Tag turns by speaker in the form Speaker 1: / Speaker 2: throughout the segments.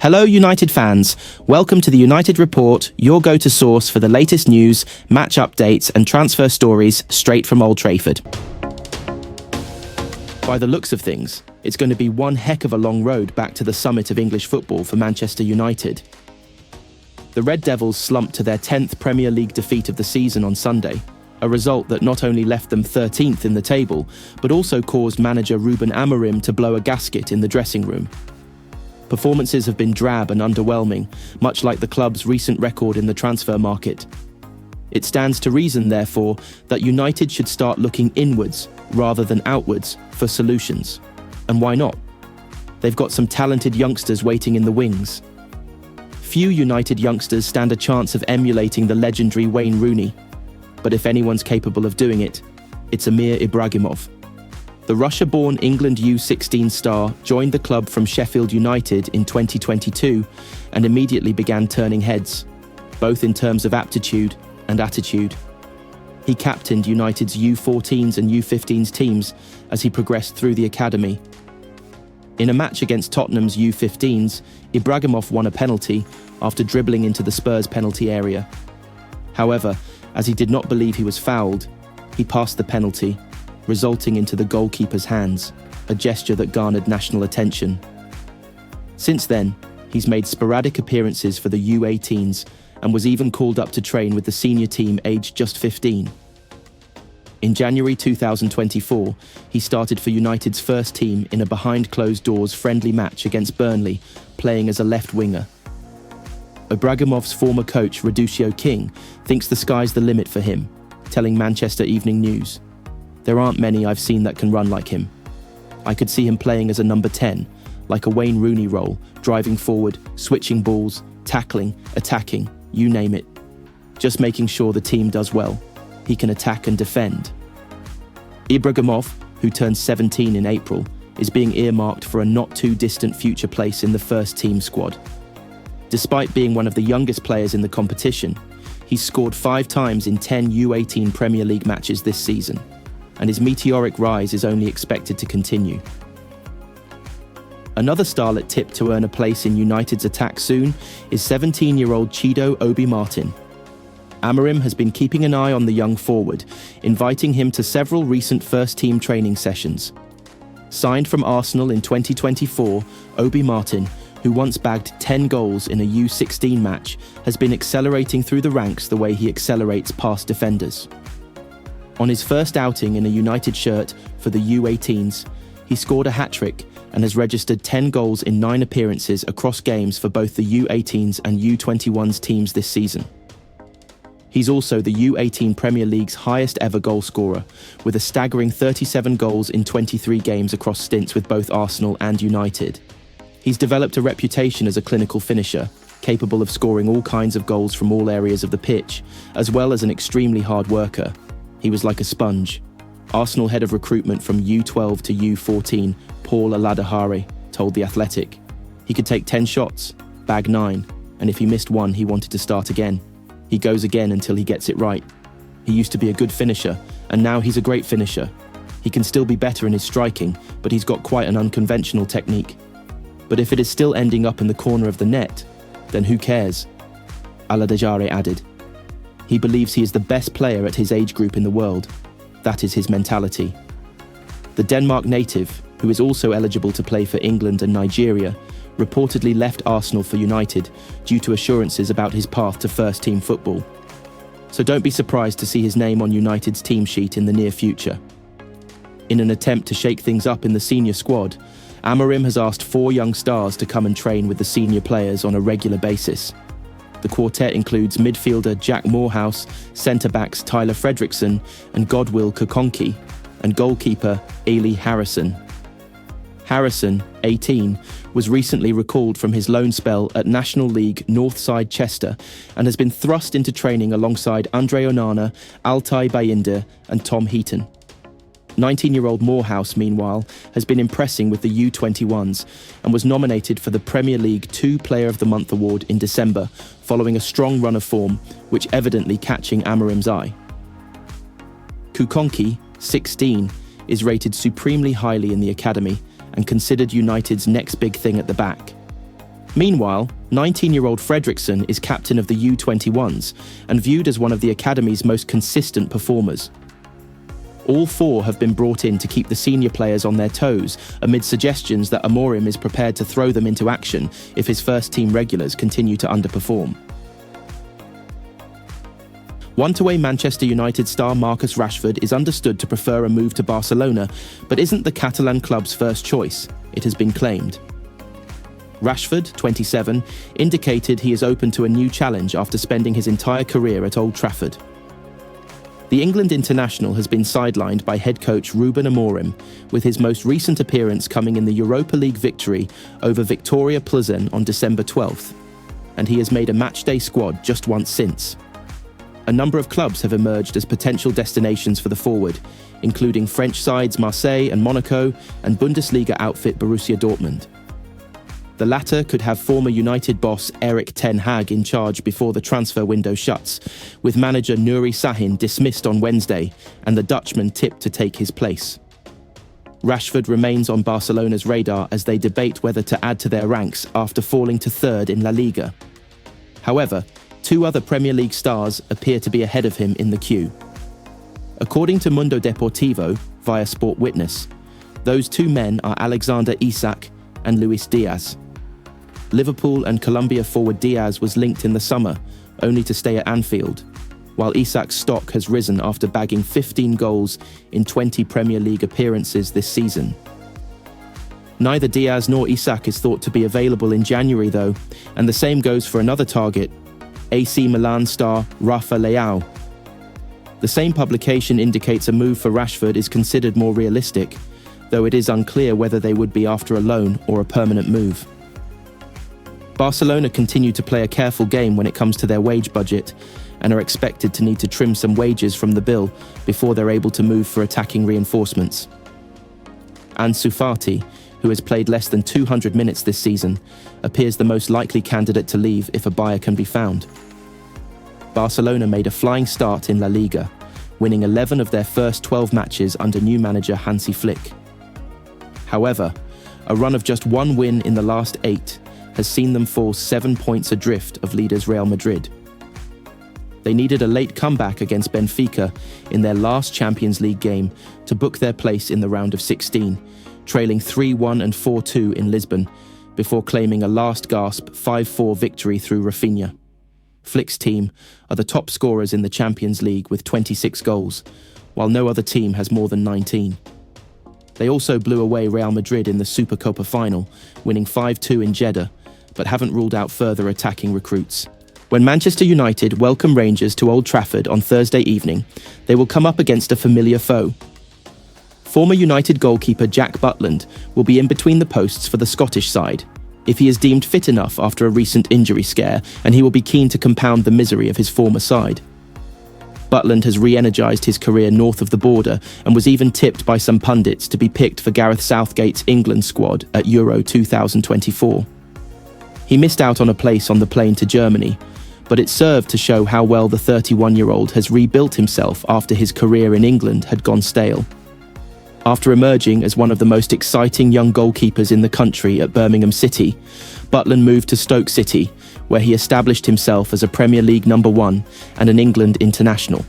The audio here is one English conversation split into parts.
Speaker 1: Hello United fans, welcome to the United Report, your go-to source for the latest news, match updates and transfer stories straight from Old Trafford. By the looks of things, it's going to be one heck of a long road back to the summit of English football for Manchester United. The Red Devils slumped to their 10th Premier League defeat of the season on Sunday, a result that not only left them 13th in the table, but also caused manager Ruben Amorim to blow a gasket in the dressing room. Performances have been drab and underwhelming, much like the club's recent record in the transfer market. It stands to reason, therefore, that United should start looking inwards rather than outwards for solutions. And why not? They've got some talented youngsters waiting in the wings. Few United youngsters stand a chance of emulating the legendary Wayne Rooney, but if anyone's capable of doing it, it's Amir Ibrahimov. The Russia-born England U16 star joined the club from Sheffield United in 2022 and immediately began turning heads, both in terms of aptitude and attitude. He captained United's U14s and U15s teams as he progressed through the academy. In a match against Tottenham's U15s, Ibrahimov won a penalty after dribbling into the Spurs penalty area. However, as he did not believe he was fouled, he passed the penalty, resulting into the goalkeeper's hands, a gesture that garnered national attention. Since then, he's made sporadic appearances for the U18s and was even called up to train with the senior team aged just 15. In January 2024, he started for United's first team in a behind-closed-doors friendly match against Burnley, playing as a left winger. Ibrahimov's former coach, Raduccio King, thinks the sky's the limit for him, telling Manchester Evening News, "There aren't many I've seen that can run like him. I could see him playing as a number 10, like a Wayne Rooney role, driving forward, switching balls, tackling, attacking, you name it. Just making sure the team does well. He can attack and defend." Ibrahimov, who turns 17 in April, is being earmarked for a not-too-distant future place in the first-team squad. Despite being one of the youngest players in the competition, he's scored 5 times in 10 U18 Premier League matches this season, and his meteoric rise is only expected to continue. Another starlet tipped to earn a place in United's attack soon is 17-year-old Chido Obi Martin. Amorim has been keeping an eye on the young forward, inviting him to several recent first-team training sessions. Signed from Arsenal in 2024, Obi Martin, who once bagged 10 goals in a U16 match, has been accelerating through the ranks the way he accelerates past defenders. On his first outing in a United shirt for the U18s, he scored a hat-trick and has registered 10 goals in 9 appearances across games for both the U18s and U21s teams this season. He's also the U18 Premier League's highest ever goal scorer, with a staggering 37 goals in 23 games across stints with both Arsenal and United. He's developed a reputation as a clinical finisher, capable of scoring all kinds of goals from all areas of the pitch, as well as an extremely hard worker. He was like a sponge. Arsenal head of recruitment from U12 to U14, Paul Aladahari, told The Athletic. He could take 10 shots, bag 9, and if he missed one, he wanted to start again. He goes again until he gets it right. He used to be a good finisher, and now he's a great finisher. He can still be better in his striking, but he's got quite an unconventional technique. But if it is still ending up in the corner of the net, then who cares? Aladahari added. He believes he is the best player at his age group in the world. That is his mentality. The Denmark native, who is also eligible to play for England and Nigeria, reportedly left Arsenal for United due to assurances about his path to first-team football. So don't be surprised to see his name on United's team sheet in the near future. In an attempt to shake things up in the senior squad, Amorim has asked 4 young stars to come and train with the senior players on a regular basis. The quartet includes midfielder Jack Moorhouse, centre-backs Tyler Fredrickson and Godwill Kokonki, and goalkeeper Eli Harrison. Harrison, 18, was recently recalled from his loan spell at National League Northside Chester and has been thrust into training alongside Andre Onana, Altay Bayindir and Tom Heaton. 19-year-old Moorhouse, meanwhile, has been impressing with the U21s and was nominated for the Premier League 2 Player of the Month award in December, following a strong run of form, which evidently catching Amorim's eye. Kokonki, 16, is rated supremely highly in the academy and considered United's next big thing at the back. Meanwhile, 19-year-old Fredriksson is captain of the U21s and viewed as one of the academy's most consistent performers. All four have been brought in to keep the senior players on their toes amid suggestions that Amorim is prepared to throw them into action if his first-team regulars continue to underperform. One-to-way Manchester United star Marcus Rashford is understood to prefer a move to Barcelona, but isn't the Catalan club's first choice, it has been claimed. Rashford, 27, indicated he is open to a new challenge after spending his entire career at Old Trafford. The England international has been sidelined by head coach Ruben Amorim, with his most recent appearance coming in the Europa League victory over Victoria Plzen on December 12th, and he has made a matchday squad just once since. A number of clubs have emerged as potential destinations for the forward, including French sides Marseille and Monaco and Bundesliga outfit Borussia Dortmund. The latter could have former United boss Erik Ten Hag in charge before the transfer window shuts, with manager Nuri Sahin dismissed on Wednesday and the Dutchman tipped to take his place. Rashford remains on Barcelona's radar as they debate whether to add to their ranks after falling to third in La Liga. However, two other Premier League stars appear to be ahead of him in the queue. According to Mundo Deportivo, via Sport Witness, those two men are Alexander Isak and Luis Diaz. Liverpool and Colombia forward Diaz was linked in the summer, only to stay at Anfield, while Isak's stock has risen after bagging 15 goals in 20 Premier League appearances this season. Neither Diaz nor Isak is thought to be available in January though, and the same goes for another target, AC Milan star Rafa Leao. The same publication indicates a move for Rashford is considered more realistic, though it is unclear whether they would be after a loan or a permanent move. Barcelona continue to play a careful game when it comes to their wage budget and are expected to need to trim some wages from the bill before they're able to move for attacking reinforcements. Ansu Fati, who has played less than 200 minutes this season, appears the most likely candidate to leave if a buyer can be found. Barcelona made a flying start in La Liga, winning 11 of their first 12 matches under new manager Hansi Flick. However, a run of just one win in the last 8 has seen them fall 7 points adrift of leaders Real Madrid. They needed a late comeback against Benfica in their last Champions League game to book their place in the round of 16, trailing 3-1 and 4-2 in Lisbon, before claiming a last-gasp 5-4 victory through Rafinha. Flick's team are the top scorers in the Champions League with 26 goals, while no other team has more than 19. They also blew away Real Madrid in the Supercopa final, winning 5-2 in Jeddah, but haven't ruled out further attacking recruits. When Manchester United welcome Rangers to Old Trafford on Thursday evening, they will come up against a familiar foe. Former United goalkeeper Jack Butland will be in between the posts for the Scottish side, if he is deemed fit enough after a recent injury scare, and he will be keen to compound the misery of his former side. Butland has re-energised his career north of the border and was even tipped by some pundits to be picked for Gareth Southgate's England squad at Euro 2024. He missed out on a place on the plane to Germany, but it served to show how well the 31-year-old has rebuilt himself after his career in England had gone stale. After emerging as one of the most exciting young goalkeepers in the country at Birmingham City, Butland moved to Stoke City, where he established himself as a Premier League #1 and an England international.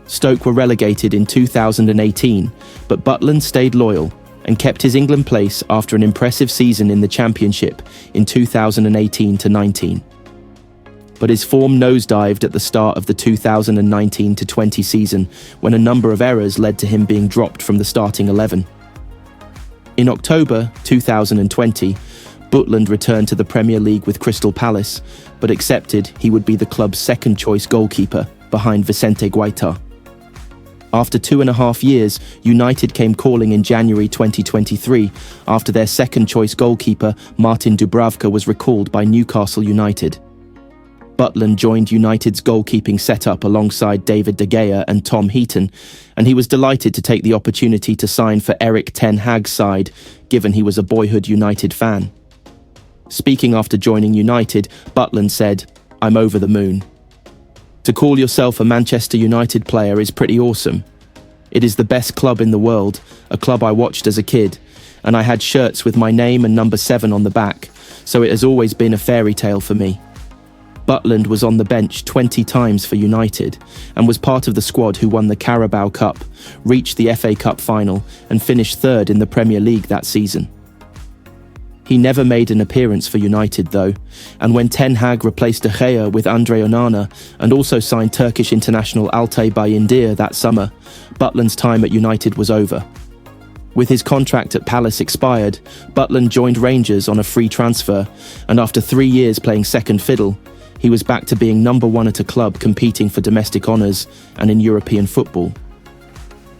Speaker 1: Stoke were relegated in 2018, but Butland stayed loyal and kept his England place after an impressive season in the Championship in 2018-19. But his form nosedived at the start of the 2019-20 season, when a number of errors led to him being dropped from the starting 11. In October 2020, Butland returned to the Premier League with Crystal Palace, but accepted he would be the club's second-choice goalkeeper, behind Vicente Guaita. After 2.5 years, United came calling in January 2023 after their second-choice goalkeeper, Martin Dubravka, was recalled by Newcastle United. Butland joined United's goalkeeping setup alongside David de Gea and Tom Heaton, and he was delighted to take the opportunity to sign for Erik Ten Hag's side, given he was a boyhood United fan. Speaking after joining United, Butland said, "I'm over the moon. To call yourself a Manchester United player is pretty awesome. It is the best club in the world, a club I watched as a kid, and I had shirts with my name and number 7 on the back, so it has always been a fairy tale for me. Butland was on the bench 20 times for United and was part of the squad who won the Carabao Cup, reached the FA Cup final and finished third in the Premier League that season. He never made an appearance for United though, and when Ten Hag replaced De Gea with Andre Onana and also signed Turkish international Altay Bayindir that summer, Butland's time at United was over. With his contract at Palace expired, Butland joined Rangers on a free transfer, and after 3 years playing second fiddle, he was back to being number one at a club competing for domestic honours and in European football.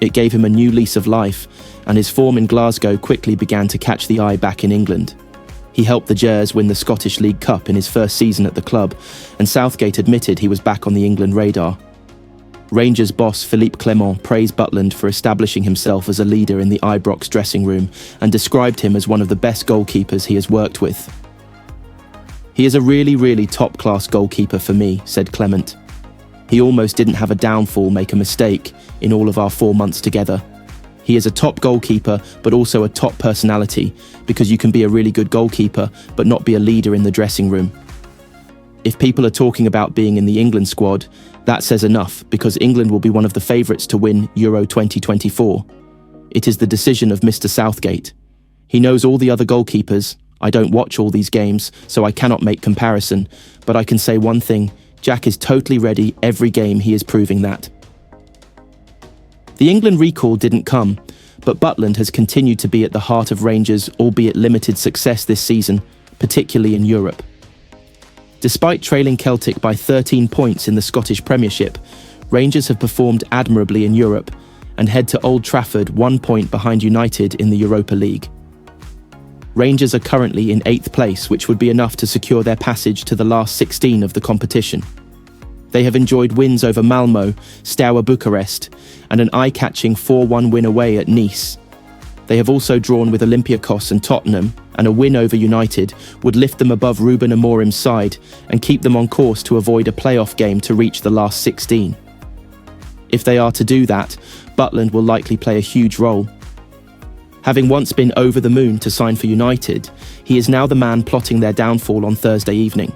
Speaker 1: It gave him a new lease of life, and his form in Glasgow quickly began to catch the eye back in England. He helped the Gers win the Scottish League Cup in his first season at the club, and Southgate admitted he was back on the England radar. Rangers boss Philippe Clement praised Butland for establishing himself as a leader in the Ibrox dressing room and described him as one of the best goalkeepers he has worked with. "He is a really top-class goalkeeper for me," said Clement. "He almost didn't have a downfall, make a mistake, in all of our 4 months together. He is a top goalkeeper, but also a top personality, because you can be a really good goalkeeper, but not be a leader in the dressing room. If people are talking about being in the England squad, that says enough, because England will be one of the favourites to win Euro 2024. It is the decision of Mr. Southgate. He knows all the other goalkeepers. I don't watch all these games, so I cannot make comparison, but I can say one thing, Jack is totally ready every game. He is proving that." The England recall didn't come, but Butland has continued to be at the heart of Rangers, albeit limited success this season, particularly in Europe. Despite trailing Celtic by 13 points in the Scottish Premiership, Rangers have performed admirably in Europe and head to Old Trafford 1 point behind United in the Europa League. Rangers are currently in 8th place, which would be enough to secure their passage to the last 16 of the competition. They have enjoyed wins over Malmo, Steaua Bucharest, and an eye-catching 4-1 win away at Nice. They have also drawn with Olympiacos and Tottenham, and a win over United would lift them above Ruben Amorim's side and keep them on course to avoid a playoff game to reach the last 16. If they are to do that, Butland will likely play a huge role. Having once been over the moon to sign for United, he is now the man plotting their downfall on Thursday evening.